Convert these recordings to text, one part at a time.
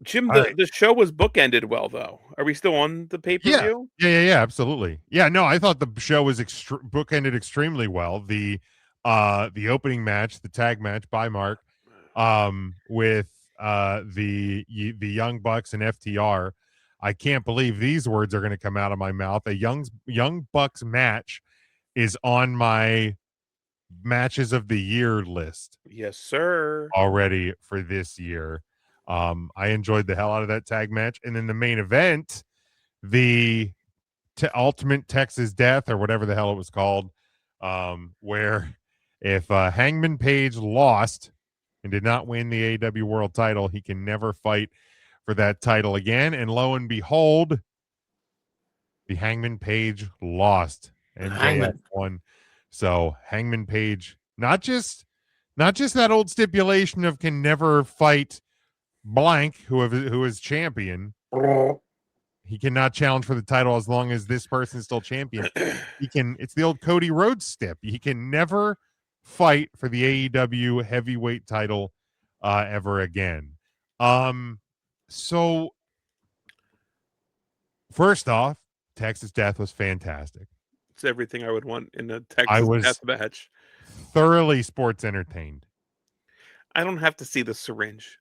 Jim, All right. the show was bookended well, though. Are we still on the Yeah. pay-per-view? Yeah, absolutely. Yeah, no, I thought the show was bookended extremely well. The opening match, the tag match by Mark, with the Young Bucks and FTR. I can't believe these words are going to come out of my mouth. A Young Bucks match is on my matches of the year list Yes, sir. already for this year. I enjoyed the hell out of that tag match. And then the main event, the Ultimate Texas Death or whatever the hell it was called, where if Hangman Page lost and did not win the AEW World title, he can never fight for that title again. And lo and behold, the Hangman Page lost. MJF Hangman. won. So Hangman Page, not just that old stipulation of can never fight blank who is champion. He cannot challenge for the title as long as this person is still champion. He can. It's the old Cody Rhodes stip. He can never fight for the AEW heavyweight title ever again. So first off, Texas Death was fantastic. It's everything I would want in a I Texas was death match. thoroughly sports entertained. I don't have to see the syringe.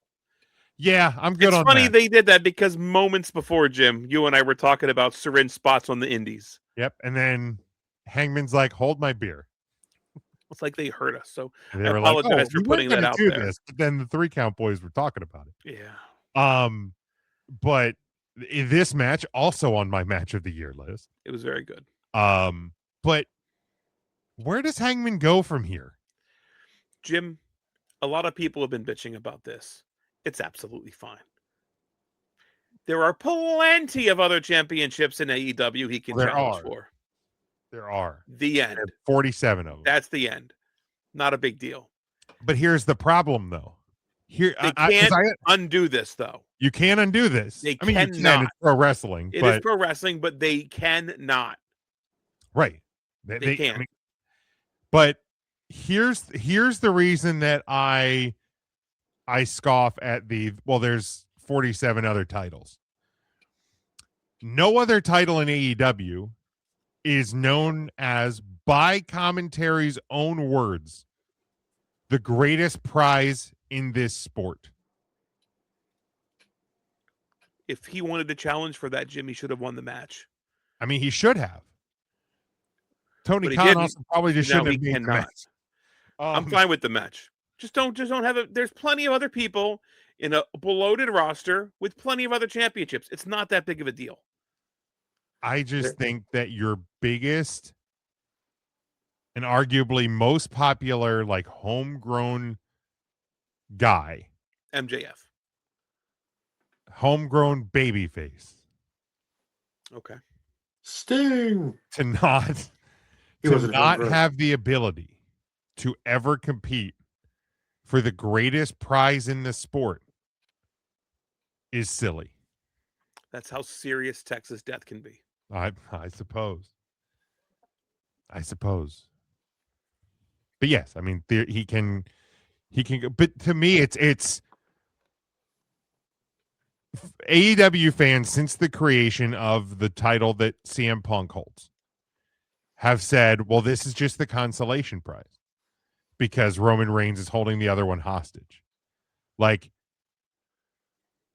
Yeah, I'm good It's on funny that. they did that because moments before, Jim, you and I were talking about syringe spots on the indies. Yep. And then Hangman's like, hold my beer. It's like they hurt us. So And they I were like, apologize for we putting weren't that gonna out do there. this. But then the 3 Count Boys were talking about it. Yeah. But this match also on my match of the year list. It was very good. But where does Hangman go from here? Jim, a lot of people have been bitching about this. It's absolutely fine. There are plenty of other championships in AEW he can challenge for. There are. The end. 47 of them. That's the end. Not a big deal. But here's the problem, though. Here, they can't undo this, though. You can undo this. They cannot. It's pro wrestling. It is pro wrestling, but they cannot. Right. They can't. But here's the reason that I scoff at there's 47 other titles. No other title in AEW is known as, by commentary's own words, the greatest prize in this sport. If he wanted to challenge for that, Jimmy should have won the match. I mean, he should have. Tony Khan also probably just shouldn't have made the match. I'm fine with the match. Just don't have it. There's plenty of other people in a bloated roster with plenty of other championships. It's not that big of a deal. I just think that your biggest and arguably most popular, like, homegrown guy, MJF, homegrown babyface, okay, Sting, to not have the ability to ever compete for the greatest prize in the sport is silly. That's how serious Texas Death can be. I suppose. But yes, I mean, he can. But to me, it's AEW fans, since the creation of the title that CM Punk holds, have said, well, this is just the consolation prize because Roman Reigns is holding the other one hostage. Like,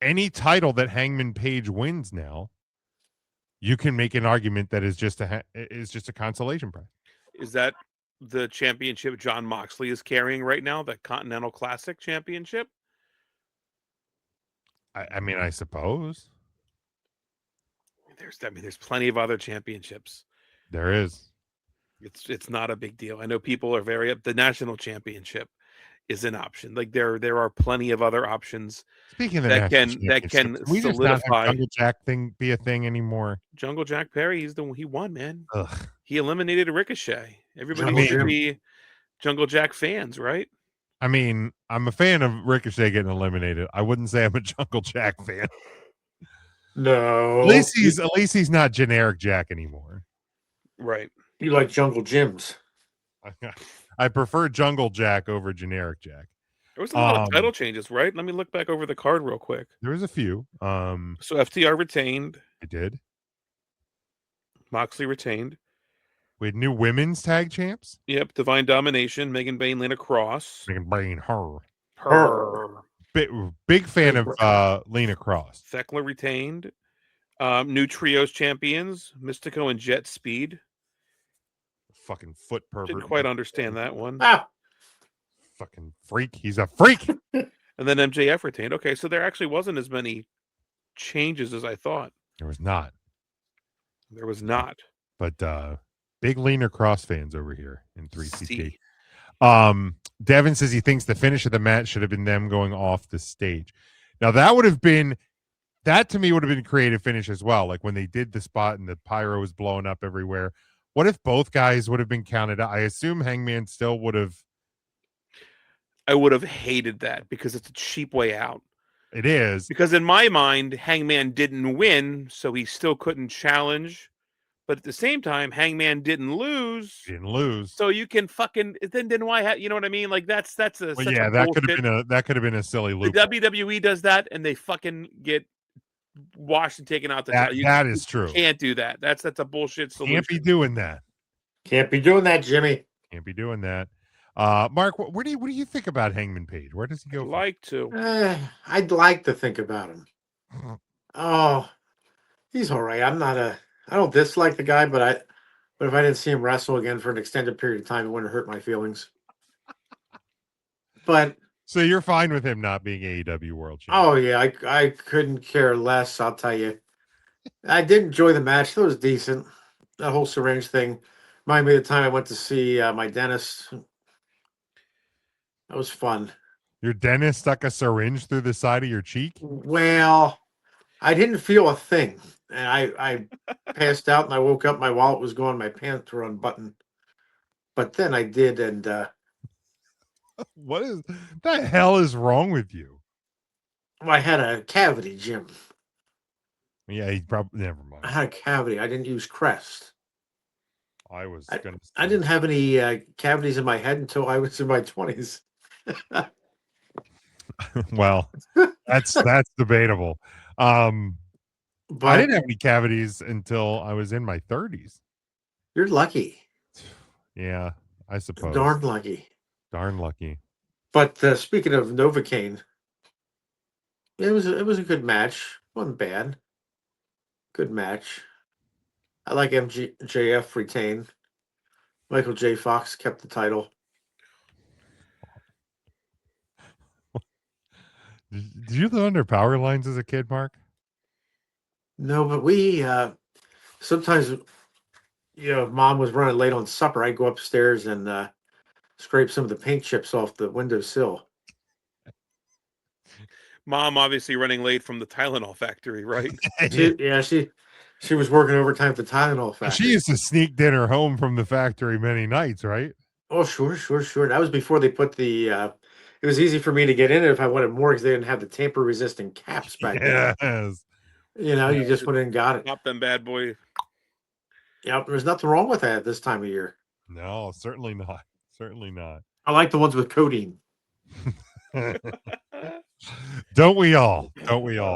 any title that Hangman Page wins now, you can make an argument that is just a consolation prize. Is that the championship John Moxley is carrying right now, the Continental Classic Championship? I mean, I suppose. There's plenty of other championships. There is. It's not a big deal. I know people are the national championship is an option. Like there are plenty of other options. Speaking of the that can we just not have solidify. Jungle Jack thing be a thing anymore. Jungle Jack Perry, he won, man. Ugh. He eliminated Ricochet. Everybody should be Jungle Jack fans, right? I mean, I'm a fan of Ricochet getting eliminated. I wouldn't say I'm a Jungle Jack fan. No. At least he's not generic Jack anymore. Right. You like Jungle Gyms. I prefer Jungle Jack over generic Jack. There was a lot of title changes, right? Let me look back over the card real quick. There was a few. So FTR retained. I did. Moxley retained. We had new women's tag champs. Yep, Divine Domination, Megan Bayne, Lena Cross. Megan Bayne, her. Her. Big fan of Lena Cross. Thekla retained. New trios champions, Mystico and Jet Speed. Fucking foot pervert. Didn't quite understand that one. Ah, Fucking freak. He's a freak. And then MJF retained. Okay, so there actually wasn't as many changes as I thought. There was not. There was not. But big Lena Cross fans over here in 3CT. See. Devin says he thinks the finish of the match should have been them going off the stage. Now that to me would have been creative finish as well. Like when they did the spot and the pyro was blowing up everywhere. What if both guys would have been counted out? I assume Hangman still would have. I would have hated that because it's a cheap way out. It is. Because in my mind, Hangman didn't win, so he still couldn't challenge. But at the same time, Hangman didn't lose. Didn't lose. So you can fucking then why you know what I mean? Like that's a Well, such yeah, a that bullshit. could have been a silly loop. The WWE does that and they fucking get washed and taken out the that is true. You can't do that. That's a bullshit solution. Can't be doing that. can't be doing that, Jimmy. Can't be doing that. Mark, what do you think about Hangman Page? Where does he go? I'd like to. I'd like to think about him. Oh, he's all right. I don't dislike the guy, but if I didn't see him wrestle again for an extended period of time, it wouldn't hurt my feelings. But So you're fine with him not being AEW World Champion? oh yeah, I couldn't care less. I'll tell you. I did enjoy the match. It was decent. That whole syringe thing reminded me of the time I went to see my dentist. That was fun. Your dentist stuck a syringe through the side of your cheek? Well, I didn't feel a thing. And I passed out and I woke up, my wallet was gone, my pants were unbuttoned. But then I did, and What is the hell is wrong with you? I had a cavity, Jim. Yeah, he probably never I mind. had a cavity. I didn't use Crest. I was gonna say, I didn't have any cavities in my head until I was in my 20s. well, that's debatable. But I didn't have any cavities until I was in my 30s. you're lucky. Yeah, I suppose. Darn lucky. Darn lucky. But speaking of Novocaine, it was a good match. Wasn't bad. Good match. I like MJF retained. Michael J. Fox kept the title. Did you live under power lines as a kid, Mark? No, but we sometimes, if Mom was running late on supper, I'd go upstairs and scrape some of the paint chips off the windowsill. Mom obviously running late from the Tylenol factory, right? She was working overtime at the Tylenol factory. She used to sneak dinner home from the factory many nights, right? Oh, sure. That was before they put the. It was easy for me to get in it if I wanted more because they didn't have the tamper-resistant caps back then. Yes. You just went in and got it. Pop them bad boy. Yep, there's nothing wrong with that at this time of year. No, certainly not. Certainly not. I like the ones with codeine. Don't we all? Don't we all?